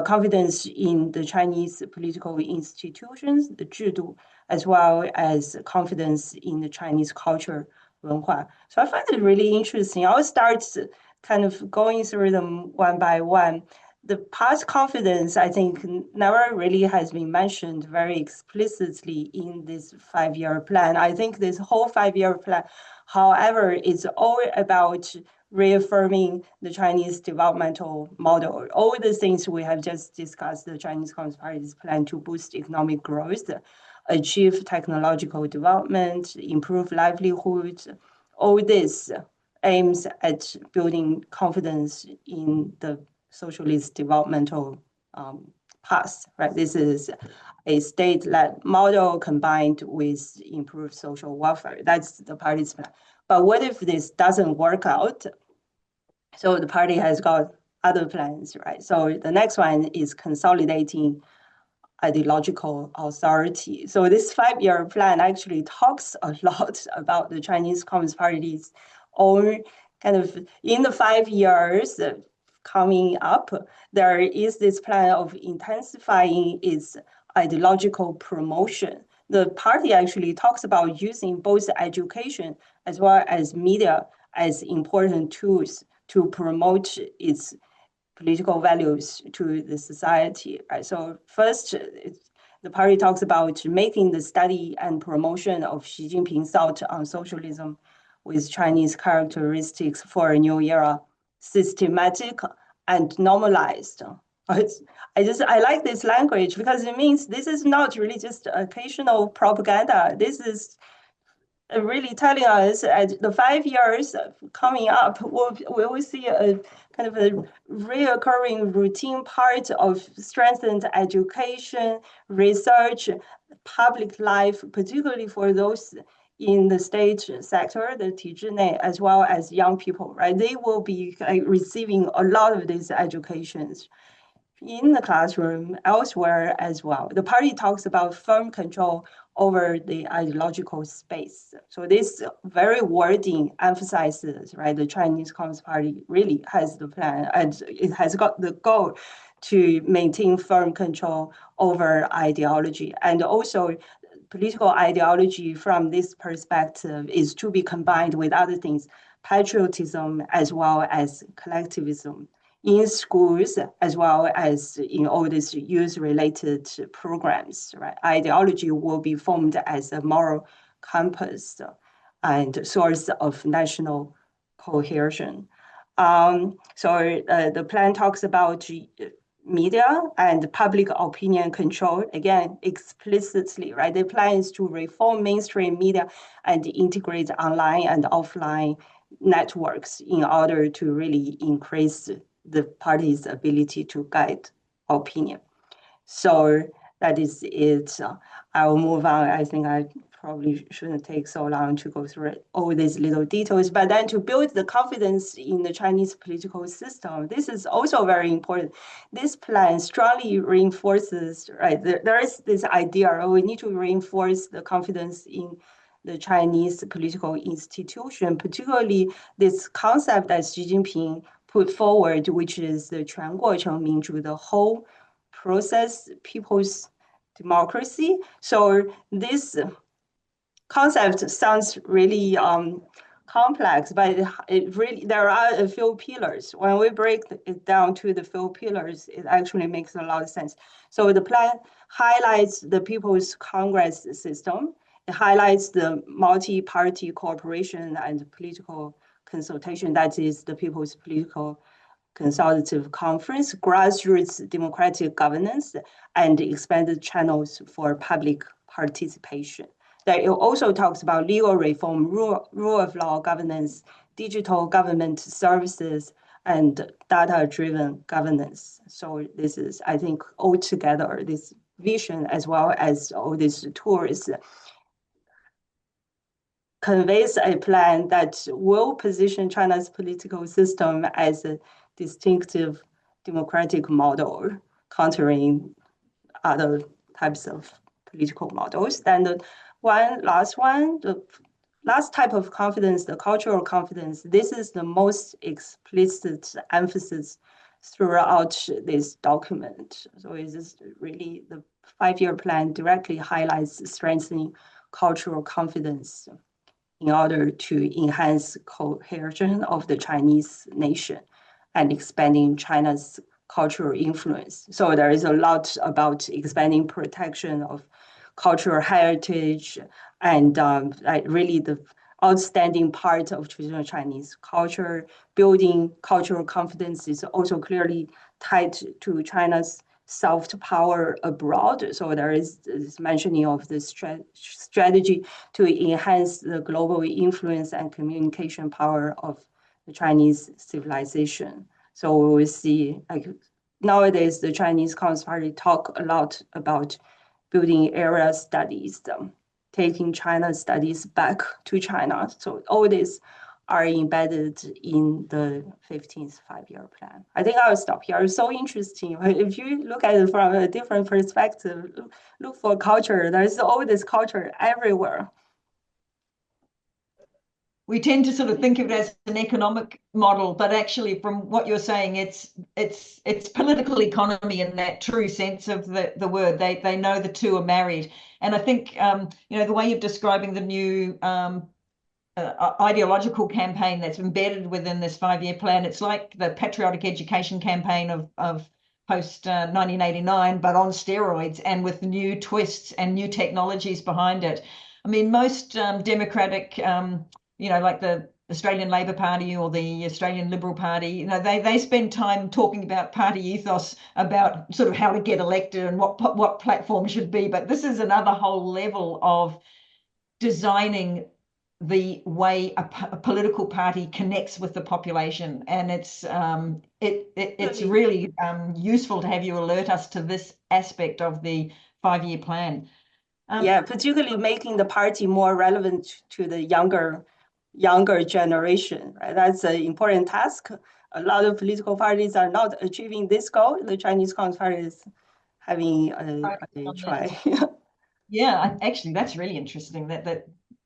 confidence in the Chinese political institutions, the 制度, as well as confidence in the Chinese culture, 文化. So I find it really interesting. I'll start kind of going through them one by one. The past confidence, I think, never really has been mentioned very explicitly in this 5-year plan. I think this whole 5-year plan, however, is all about reaffirming the Chinese developmental model. All the things we have just discussed, the Chinese Communist Party's plan to boost economic growth, achieve technological development, improve livelihoods, all this aims at building confidence in the socialist developmental path, right? This is a state-led model combined with improved social welfare. That's the party's plan. But what if this doesn't work out? So the party has got other plans, right? So the next one is consolidating ideological authority. So this 5-year plan actually talks a lot about the Chinese Communist Party's own kind of, in the 5 years coming up, there is this plan of intensifying its ideological promotion. The party actually talks about using both education as well as media as important tools to promote its political values to the society, right? So first, the party talks about making the study and promotion of Xi Jinping's thought on socialism with Chinese characteristics for a new era systematic and normalized. I like this language because it means this is not really just occasional propaganda. This is really telling us at the 5 years coming up, we will see a kind of a reoccurring routine part of strengthened education, research, public life, particularly for those in the state sector, the 体制内, as well as young people, right? They will be receiving a lot of these educations in the classroom, elsewhere as well. The party talks about firm control over the ideological space. So this very wording emphasizes, right, the Chinese Communist Party really has the plan and it has got the goal to maintain firm control over ideology. And also political ideology from this perspective is to be combined with other things, patriotism as well as collectivism in schools, as well as in all these youth-related programs, right? Ideology will be formed as a moral compass and source of national cohesion. So the plan talks about media and public opinion control, again, explicitly, right? The plan is to reform mainstream media and integrate online and offline networks in order to really increase the party's ability to guide opinion. So that is it. I will move on. I think I probably shouldn't take so long to go through all these little details, but then to build the confidence in the Chinese political system, this is also very important. This plan strongly reinforces, right, there is this idea, we need to reinforce the confidence in the Chinese political institution, particularly this concept that Xi Jinping put forward, which is the 全过程民主, the whole process, people's democracy. So this concept sounds really complex, but it really, there are a few pillars. When we break it down to the few pillars, it actually makes a lot of sense. So the plan highlights the People's Congress system. It highlights the multi-party cooperation and political consultation, that is the People's Political Consultative Conference, grassroots democratic governance, and expanded channels for public participation. That it also talks about legal reform, rule of law governance, digital government services, and data-driven governance. So this is, I think, altogether, this vision as well as all these tools conveys a plan that will position China's political system as a distinctive democratic model, countering other types of political models. Then the last type of confidence, the cultural confidence, this is the most explicit emphasis throughout this document. So it is really the 5-year plan directly highlights strengthening cultural confidence in order to enhance cohesion of the Chinese nation and expanding China's cultural influence. So there is a lot about expanding protection of cultural heritage and really outstanding part of traditional Chinese culture. Building cultural confidence is also clearly tied to China's soft power abroad. So there is this mentioning of the strategy to enhance the global influence and communication power of the Chinese civilization. So we will see, like nowadays, the Chinese Communist Party talk a lot about building area studies, taking China studies back to China. So all these are embedded in the 15th five-year plan. I think I'll stop here. It's so interesting. If you look at it from a different perspective, look for culture. There's all this culture everywhere. We tend to sort of think of it as an economic model, but actually, from what you're saying, it's political economy in that true sense of the word. They know the two are married, and I think the way you're describing the new ideological campaign that's embedded within this five-year plan. It's like the patriotic education campaign of post 1989, but on steroids and with new twists and new technologies behind it. I mean, most democratic, like the Australian Labor Party or the Australian Liberal Party, they spend time talking about party ethos, about sort of how to get elected and what platform should be. But this is another whole level of designing the way a political party connects with the population, and it's really useful to have you alert us to this aspect of the five-year plan. Yeah, particularly making the party more relevant to the younger generation, right? That's an important task. A lot of political parties are not achieving this goal. The Chinese Communist Party is having a try. Yeah, actually, that's really interesting.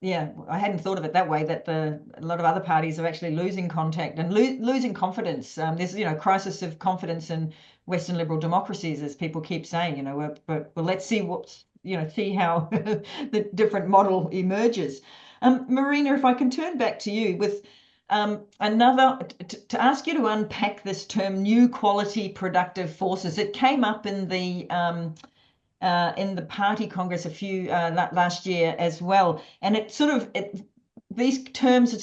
Yeah, I hadn't thought of it that way. That a lot of other parties are actually losing contact and losing confidence. There's crisis of confidence in Western liberal democracies, as people keep saying. But let's see see how the different model emerges. Marina, if I can turn back to you with another to ask you to unpack this term, new quality productive forces. It came up in the party congress a few last year as well, and these terms are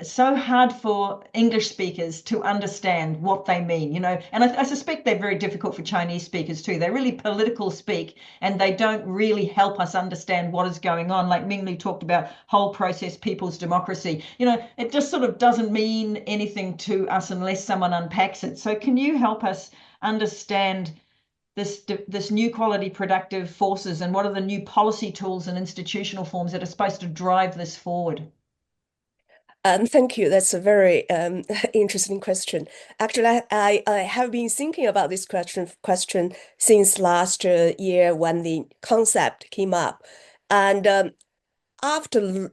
so hard for English speakers to understand what they mean, and I suspect they're very difficult for Chinese speakers too. They're really political speak, and they don't really help us understand what is going on. Like Mingli talked about whole process people's democracy. It just sort of doesn't mean anything to us unless someone unpacks it. So can you help us understand this new quality productive forces, and what are the new policy tools and institutional forms that are supposed to drive this forward? Thank you. That's a very interesting question. Actually, I have been thinking about this question since last year when the concept came up. And after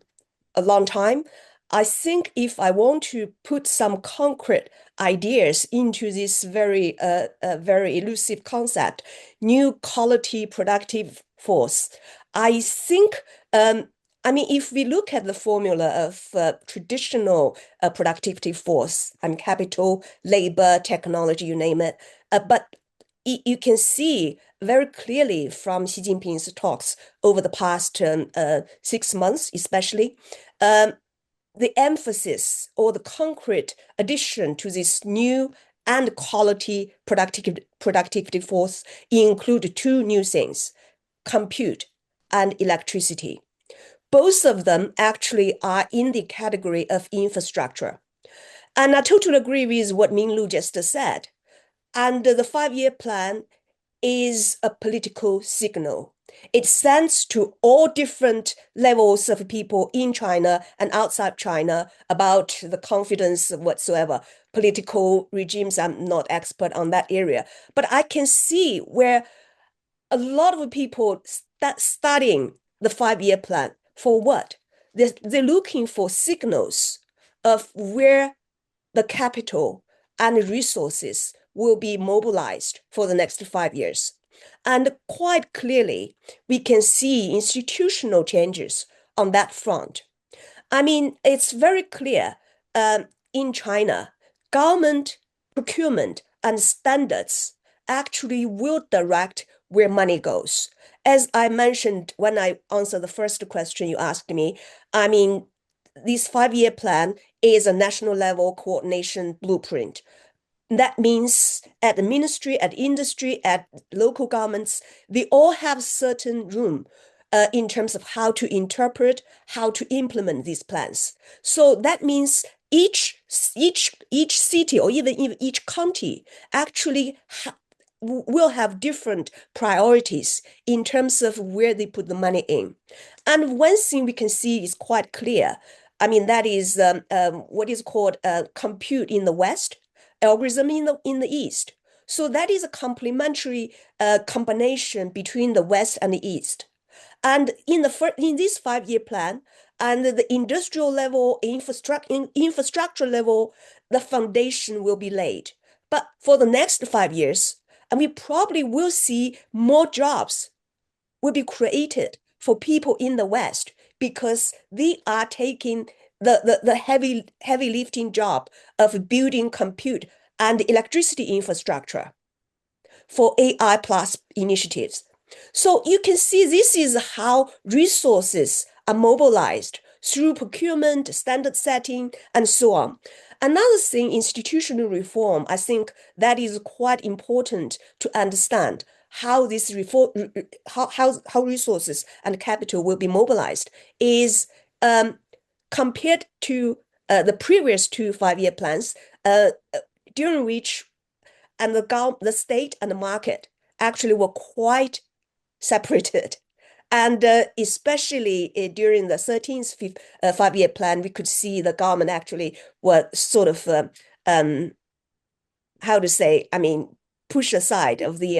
a long time, I think if I want to put some concrete ideas into this very elusive concept, new quality productive force, I think if we look at the formula of traditional productivity force, capital, labor, technology, you name it, but you can see very clearly from Xi Jinping's talks over the past 6 months, especially, the emphasis or the concrete addition to this new and quality productivity force include two new things: compute and electricity. Both of them actually are in the category of infrastructure. And I totally agree with what Minglu just said. And the five-year plan is a political signal. It sends to all different levels of people in China and outside China about the confidence whatsoever. Political regimes, I'm not expert on that area, but I can see where a lot of people start studying the five-year plan. For what? They're looking for signals of where the capital and resources will be mobilized for the next 5 years. And quite clearly, we can see institutional changes on that front. It's very clear in China, government procurement and standards actually will direct where money goes. As I mentioned when I answered the first question you asked me, I mean, this 5-year plan is a national level coordination blueprint. That means at the ministry, at industry, at local governments, they all have certain room in terms of how to interpret, how to implement these plans. So that means each city or even each county actually will have different priorities in terms of where they put the money in. And one thing we can see is quite clear. I mean, that is what is called compute in the West, algorithm in the East. So that is a complementary combination between the West and the East. And in this 5-year plan, and the industrial level, infrastructure level, the foundation will be laid. But for the next 5 years, and we probably will see more jobs will be created for people in the West because they are taking the heavy lifting job of building compute and electricity infrastructure for AI plus initiatives. So you can see this is how resources are mobilized through procurement, standard setting, and so on. Another thing, institutional reform, I think that is quite important to understand how this reform, how resources and capital will be mobilized is compared to the previous 2 5-year plans, during which and the state and the market actually were quite separated. And especially during the 13th 5-year plan, we could see the government actually were sort of, how to say, I mean, push aside of the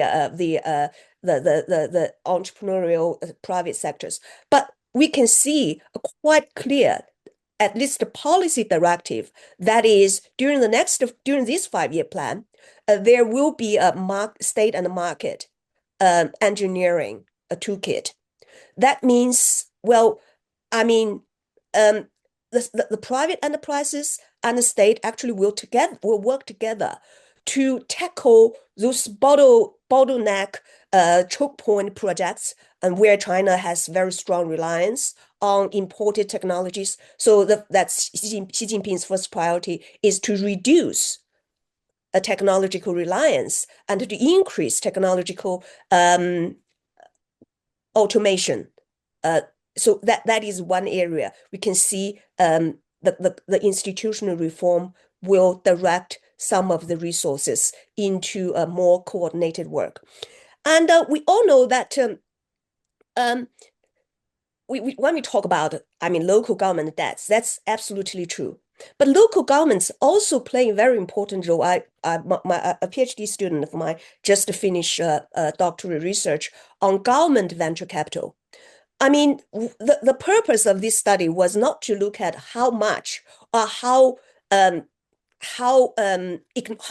entrepreneurial private sectors. But we can see quite clear, at least the policy directive, that is during this 5-year plan, there will be a state and market engineering a toolkit. That means, well, I mean, the private enterprises and the state actually will work together to tackle those bottleneck choke point projects, and where China has very strong reliance on imported technologies. So that's Xi Jinping's first priority is to reduce a technological reliance and to increase technological automation. So that is one area we can see the institutional reform will direct some of the resources into a more coordinated work. And we all know that when we talk about, I mean, local government debts, that's absolutely true. But local governments also play a very important role. A PhD student of mine just finished doctoral research on government venture capital. I mean, the purpose of this study was not to look at how much or how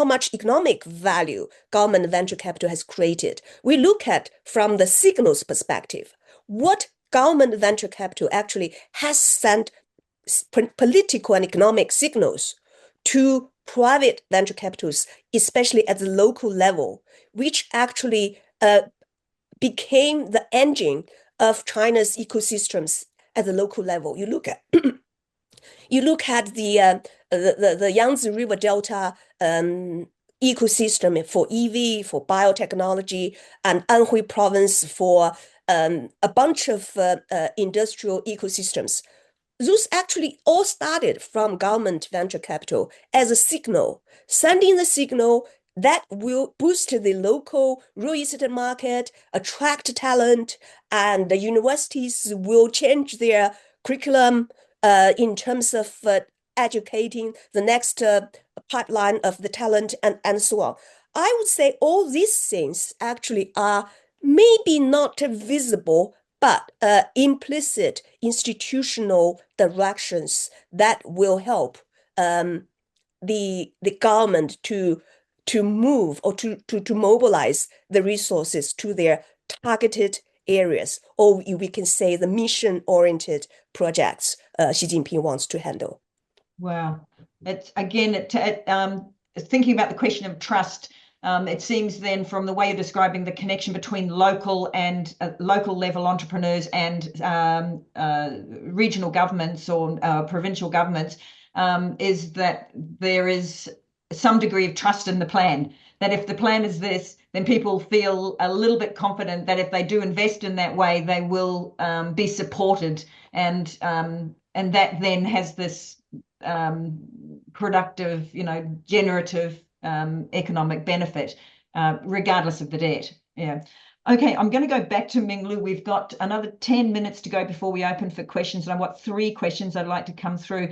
much economic value government venture capital has created. We look at from the signals perspective, what government venture capital actually has sent political and economic signals to private venture capitals, especially at the local level, which actually became the engine of China's ecosystems at the local level. You look at the Yangtze River Delta ecosystem for EV, for biotechnology, and Anhui province for a bunch of industrial ecosystems. Those actually all started from government venture capital as a signal, sending the signal that will boost the local real estate market, attract talent, and the universities will change their curriculum in terms of educating the next pipeline of the talent and so on. I would say all these things actually are maybe not visible, but implicit institutional directions that will help the government to move or to mobilize the resources to their targeted areas, or we can say the mission-oriented projects Xi Jinping wants to handle. Wow. It's again, thinking about the question of trust, It seems then from the way you're describing the connection between local and local level entrepreneurs and regional governments or provincial governments, is that there is some degree of trust in the plan. That if the plan is this, then people feel a little bit confident that if they do invest in that way, they will be supported, and that then has this productive, generative economic benefit, regardless of the debt. Yeah. Okay, I'm going to go back to Minglu. We've got another 10 minutes to go before we open for questions, and I've got 3 questions I'd like to come through.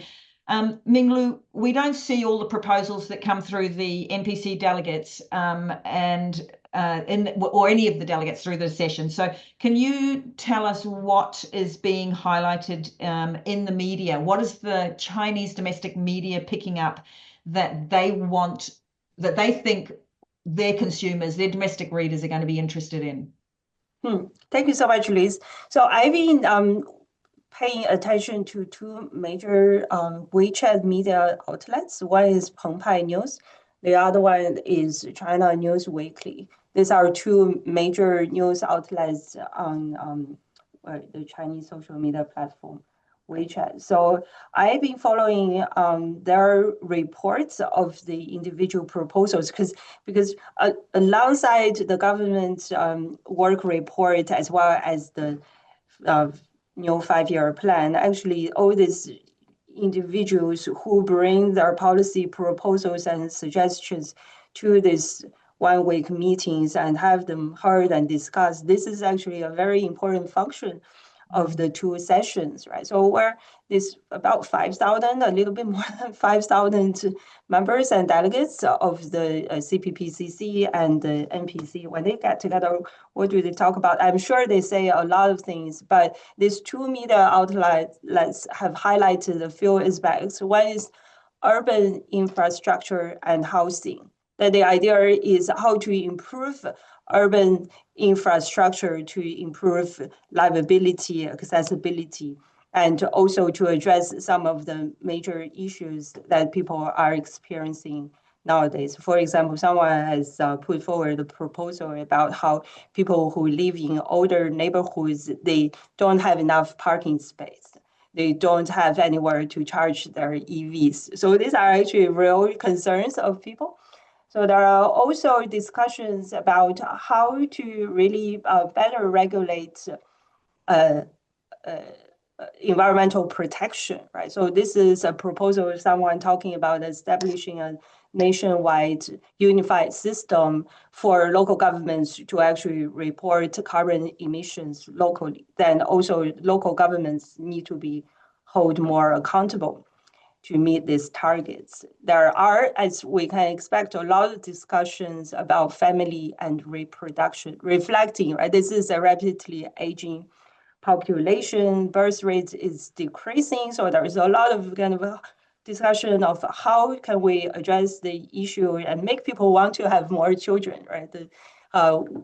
Minglu, we don't see all the proposals that come through the NPC delegates or any of the delegates through the session. So can you tell us what is being highlighted in the media? What is the Chinese domestic media picking up that they want, that they think their consumers, their domestic readers are going to be interested in? Thank you so much, Liz. So I've been paying attention to 2 major WeChat media outlets. One is Pengpai News. The other one is China News Weekly. These are 2 major news outlets on the Chinese social media platform, WeChat. So I've been following their reports of the individual proposals because alongside the government work report as well as the new 5-year plan, actually all these individuals who bring their policy proposals and suggestions to these 1-week meetings and have them heard and discussed, this is actually a very important function of the 2 sessions, right? So where there's about 5,000, a little bit more than 5,000 members and delegates of the CPPCC and the NPC, when they get together, what do they talk about? I'm sure they say a lot of things, but these 2 media outlets have highlighted a few aspects. One is urban infrastructure and housing. That the idea is how to improve urban infrastructure to improve livability, accessibility, and also to address some of the major issues that people are experiencing nowadays. For example, someone has put forward a proposal about how people who live in older neighborhoods, they don't have enough parking space. They don't have anywhere to charge their EVs. So these are actually real concerns of people. So there are also discussions about how to really better regulate environmental protection, right? So this is a proposal of someone talking about establishing a nationwide unified system for local governments to actually report carbon emissions locally. Then also local governments need to be held more accountable to meet these targets. There are, as we can expect, a lot of discussions about family and reproduction, reflecting, right? This is a rapidly aging population, birth rate is decreasing, so there is a lot of kind of discussion of how can we address the issue and make people want to have more children, right?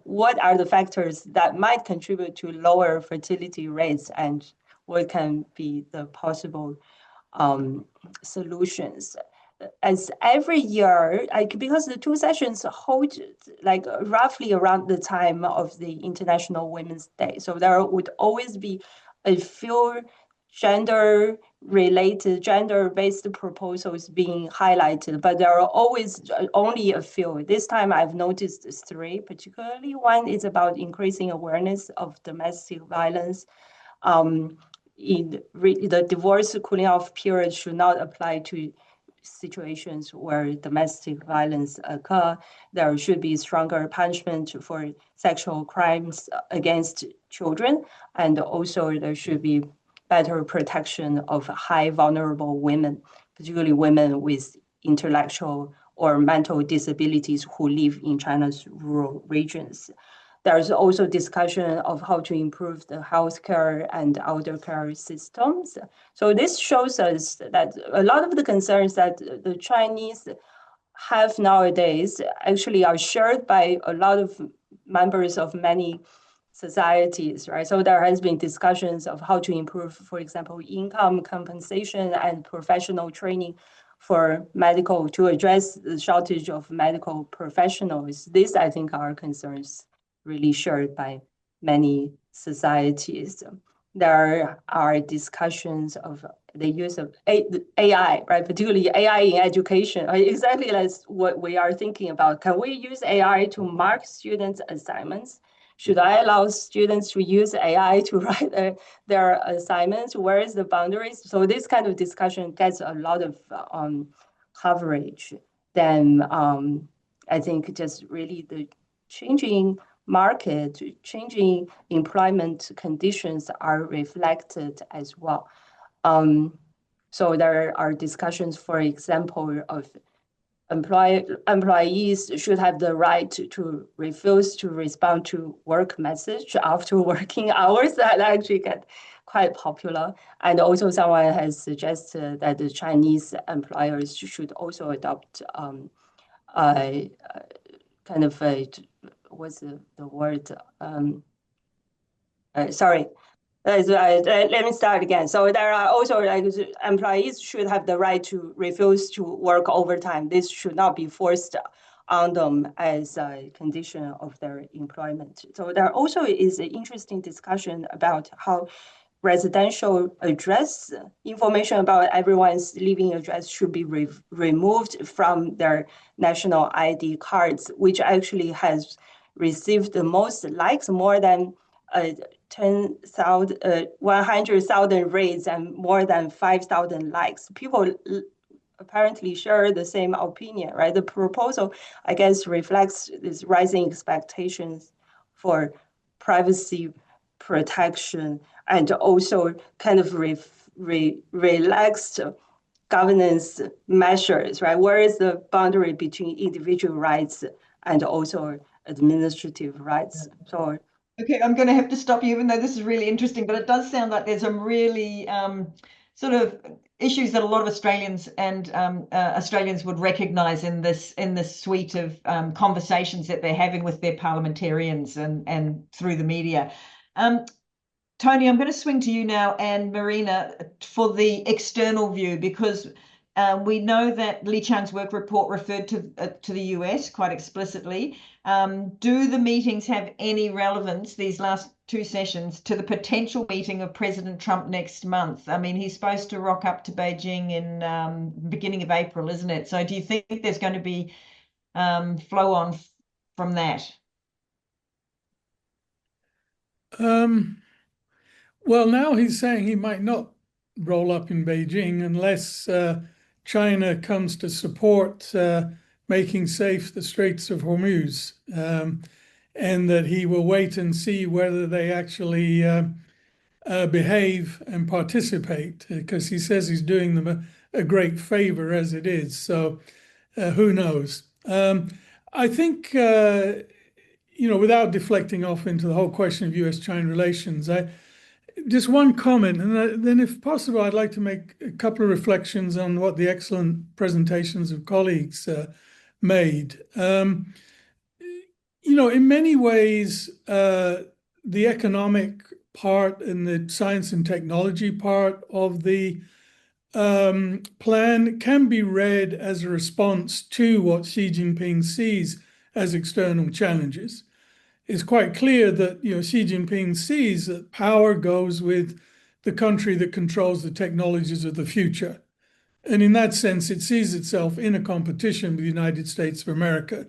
What are the factors that might contribute to lower fertility rates, and what can be the possible solutions? As every year, because the 2 sessions hold roughly around the time of the International Women's Day, so there would always be a few gender-based proposals being highlighted, but there are always only a few. This time I've noticed 3 particularly. One is about increasing awareness of domestic violence. The divorce cooling off period should not apply to situations where domestic violence occur. There should be stronger punishment for sexual crimes against children, and also there should be better protection of high vulnerable women, particularly women with intellectual or mental disabilities who live in China's rural regions. There's also discussion of how to improve the healthcare and elder care systems. So this shows us that a lot of the concerns that the Chinese have nowadays actually are shared by a lot of members of many societies, right? So there has been discussions of how to improve, for example, income compensation and professional training for medical to address the shortage of medical professionals. These, I think, are concerns really shared by many societies. There are discussions of the use of AI, right? Particularly AI in education. Exactly as what we are thinking about. Can we use AI to mark students' assignments? Should I allow students to use AI to write their assignments? Where is the boundaries? So this kind of discussion gets a lot of coverage. Then I think just really the changing market, changing employment conditions are reflected as well. So there are discussions, for example, of employees should have the right to refuse to respond to work message after working hours. That actually get quite popular. And also someone has suggested that the Chinese employers should also adopt kind of what's the word? Sorry. Let me start again. So there are also like employees should have the right to refuse to work overtime. This should not be forced on them as a condition of their employment. So there also is an interesting discussion about how residential address information about everyone's living address should be removed from their national ID cards, which actually has received the most likes, more than 100,000 rates and more than 5,000 likes. People apparently share the same opinion, right? The proposal, I guess, reflects these rising expectations for privacy protection and also kind of relaxed governance measures, right? Where is the boundary between individual rights and also administrative rights? So okay, I'm going to have to stop you, even though this is really interesting, but it does sound like there's some really sort of issues that a lot of Australians and Australians would recognise in this suite of conversations that they're having with their parliamentarians and through the media. Tony, I'm going to swing to you now and Marina for the external view, because we know that Li Chang's work report referred to the US quite explicitly. Do the meetings have any relevance, these last two sessions, to the potential meeting of President Trump next month? I mean, he's supposed to rock up to Beijing in beginning of April, isn't it? So do you think there's going to be flow on from that? Well, now he's saying he might not roll up in Beijing unless China comes to support making safe the Straits of Hormuz, and that he will wait and see whether they actually behave and participate, because he says he's doing them a great favor as it is. So who knows? I think, without deflecting off into the whole question of US-China relations, just one comment, and then if possible, I'd like to make a couple of reflections on what the excellent presentations of colleagues made. In many ways, the economic part and the science and technology part of the plan can be read as a response to what Xi Jinping sees as external challenges. It's quite clear that Xi Jinping sees that power goes with the country that controls the technologies of the future. And in that sense, it sees itself in a competition with the United States of America.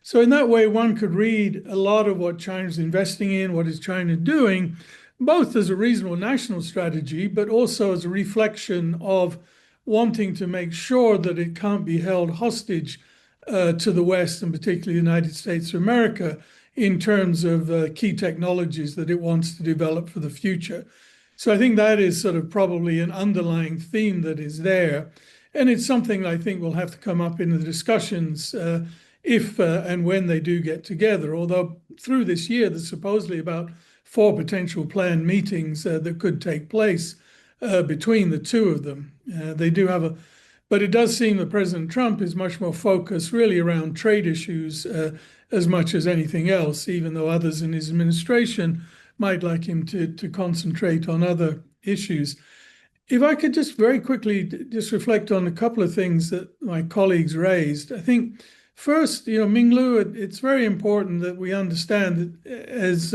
So in that way, one could read a lot of what China's investing in, what is China doing, both as a reasonable national strategy, but also as a reflection of wanting to make sure that it can't be held hostage to the West, and particularly the United States of America, in terms of key technologies that it wants to develop for the future. So I think that is sort of probably an underlying theme that is there. And it's something I think will have to come up in the discussions if and when they do get together. Although through this year, there's supposedly about 4 potential planned meetings that could take place between the two of them. They do have but it does seem that President Trump is much more focused really around trade issues as much as anything else, even though others in his administration might like him to concentrate on other issues. If I could just very quickly just reflect on a couple of things that my colleagues raised. I think first, Ming Lu, it's very important that we understand that, as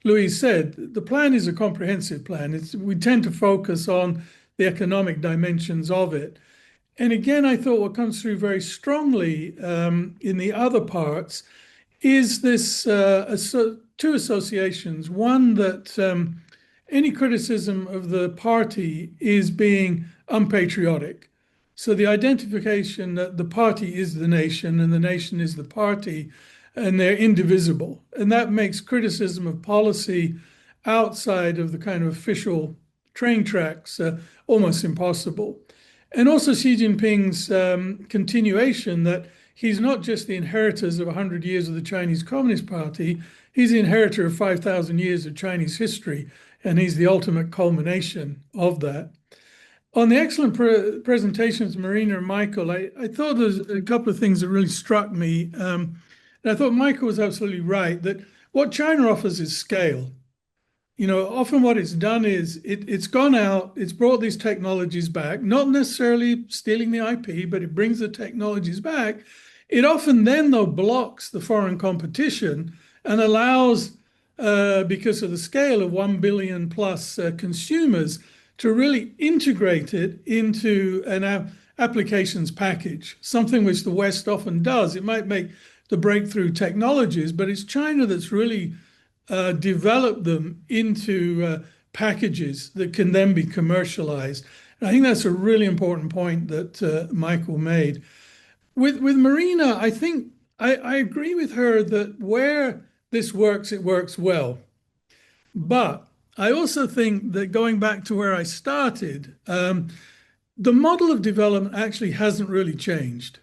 Louise said, the plan is a comprehensive plan. We tend to focus on the economic dimensions of it. And again, I thought what comes through very strongly in the other parts is this two associations. One, that any criticism of the party is being unpatriotic. So the identification that the party is the nation and the nation is the party, and they're indivisible. And that makes criticism of policy outside of the kind of official train tracks almost impossible. And also Xi Jinping's continuation that he's not just the inheritor of 100 years of the Chinese Communist Party, he's the inheritor of 5,000 years of Chinese history, and he's the ultimate culmination of that. On the excellent presentations, Marina and Michael, I thought there's a couple of things that really struck me. And I thought Michael was absolutely right that what China offers is scale. Often what it's done is it's gone out, it's brought these technologies back, not necessarily stealing the IP, but it brings the technologies back. It often then, though, blocks the foreign competition and allows, because of the scale of 1 billion plus consumers, to really integrate it into an applications package, something which the West often does. It might make the breakthrough technologies, but it's China that's really develop them into packages that can then be commercialized. And I think that's a really important point that Michael made. With Marina, I think I agree with her that where this works, it works well. But I also think that going back to where I started, the model of development actually hasn't really changed.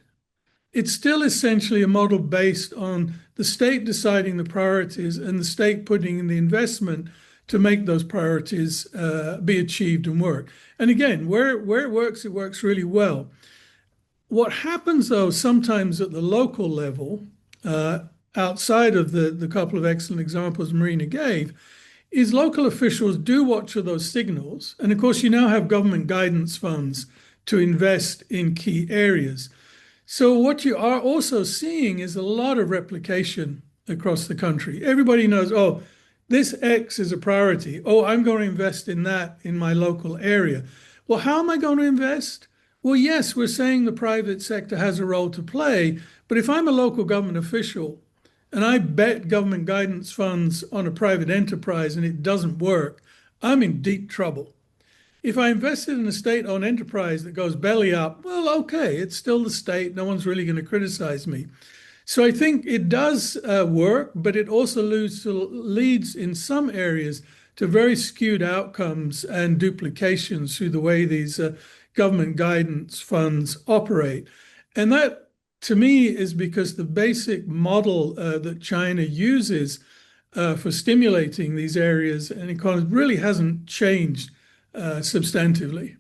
It's still essentially a model based on the state deciding the priorities and the state putting in the investment to make those priorities be achieved and work. And again, where it works really well. What happens, though, sometimes at the local level, outside of the couple of excellent examples Marina gave, is local officials do watch for those signals. And of course, you now have government guidance funds to invest in key areas. So what you are also seeing is a lot of replication across the country. Everybody knows, oh, this X is a priority. Oh, I'm going to invest in that in my local area. Well, how am I going to invest? Well, yes, we're saying the private sector has a role to play, but if I'm a local government official and I bet government guidance funds on a private enterprise and it doesn't work, I'm in deep trouble. If I invested in a state-owned enterprise that goes belly up, well, okay, it's still the state. No one's really going to criticize me. So I think it does work, but it also leads in some areas to very skewed outcomes and duplications through the way these government guidance funds operate. And that, to me, is because the basic model that China uses for stimulating these areas and economies really hasn't changed substantively.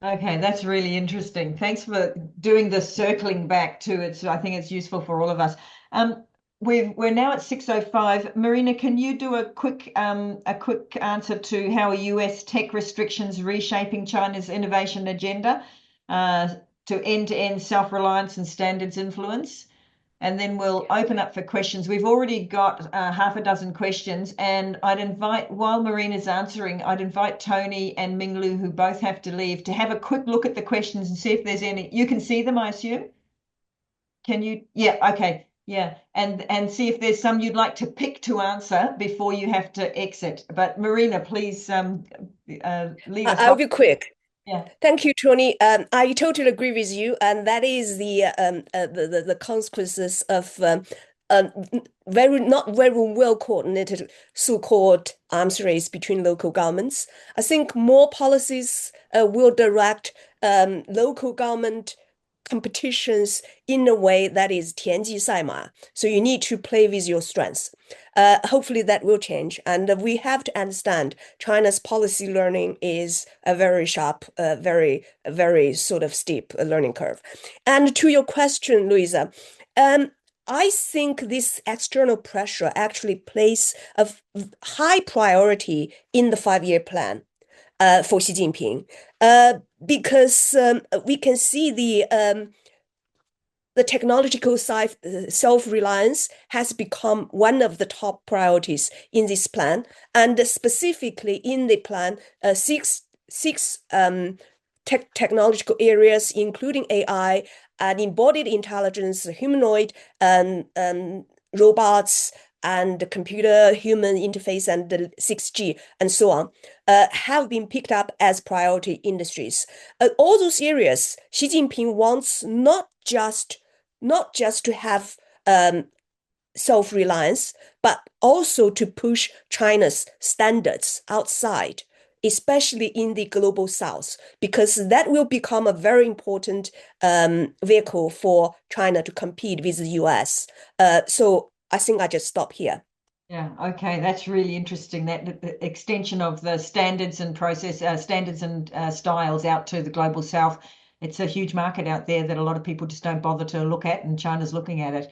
Okay, that's really interesting. Thanks for doing the circling back to it. So I think it's useful for all of us. We're now at 6:05. Marina, can you do a quick answer to how US tech restrictions reshaping China's innovation agenda to end-to-end self-reliance and standards influence? And then we'll open up for questions. We've already got half a dozen questions, and while Marina's answering, I'd invite Tony and Ming Lu, who both have to leave, to have a quick look at the questions and see if there's any. You can see them, I assume? Can you? Yeah, okay. Yeah, and see if there's some you'd like to pick to answer before you have to exit. But Marina, please leave us I'll off. be quick. Yeah. Thank you, Tony. I totally agree with you, and that is the consequences of not very well coordinated so-called arms race between local governments. I think more policies will direct local government competitions in a way that is 田忌赛马. So you need to play with your strengths. Hopefully that will change. And we have to understand China's policy learning is a very sharp, very, very sort of steep learning curve. And to your question, Louisa, I think this external pressure actually plays a high priority in the 5-year plan. for Xi Jinping, because we can see the technological self-reliance has become one of the top priorities in this plan, and specifically in the plan, six technological areas, including AI and embodied intelligence, humanoid and robots, and computer-human interface, and the 6G, and so on, have been picked up as priority industries. All those areas, Xi Jinping wants not just to have self-reliance, but also to push China's standards outside, especially in the global south, because that will become a very important vehicle for China to compete with the US. So I think I just stop here. Yeah, okay, that's really interesting. That the extension of the standards and standards and styles out to the global south. It's a huge market out there that a lot of people just don't bother to look at, and China's looking at it.